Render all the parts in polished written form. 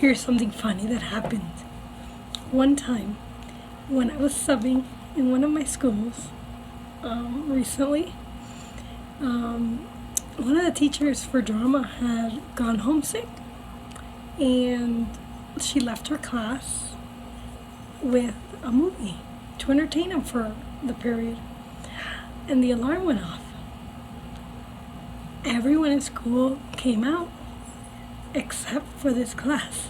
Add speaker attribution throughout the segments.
Speaker 1: Here's something funny that happened. One time, when I was subbing in one of my schools recently, one of the teachers for drama had gone homesick, and she left her class with a movie to entertain him for the period. And the alarm went off. Everyone in school came out except for this class.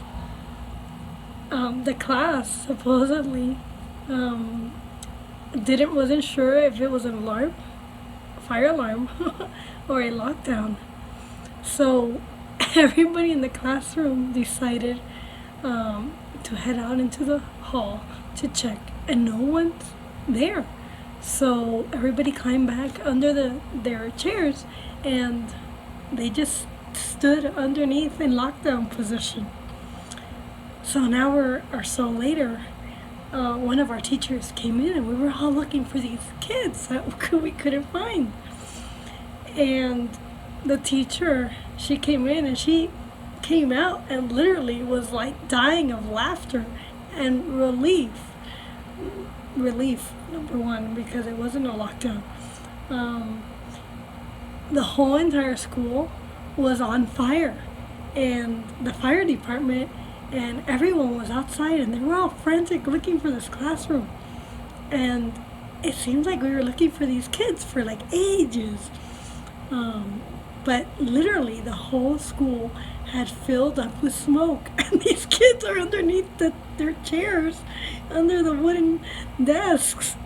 Speaker 1: The class supposedly wasn't sure if it was an alarm, fire alarm, or a lockdown. So everybody in the classroom decided to head out into the hall to check, and no one's there. So everybody climbed back under their chairs, and they just stood underneath in lockdown position. So an hour or so later, one of our teachers came in, and we were all looking for these kids that we couldn't find. And the teacher, she came in, and she came out and literally was like dying of laughter and relief. Relief, number one, because it wasn't a lockdown. The whole entire school was on fire, and the fire department and everyone was outside, and they were all frantic looking for this classroom. And it seems like we were looking for these kids for like ages. But literally the whole school had filled up with smoke, and these kids are underneath their chairs, under the wooden desks,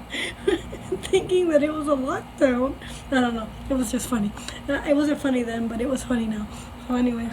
Speaker 1: thinking that it was a lockdown. I don't know. It was just funny. It wasn't funny then, but it was funny now. So anyways.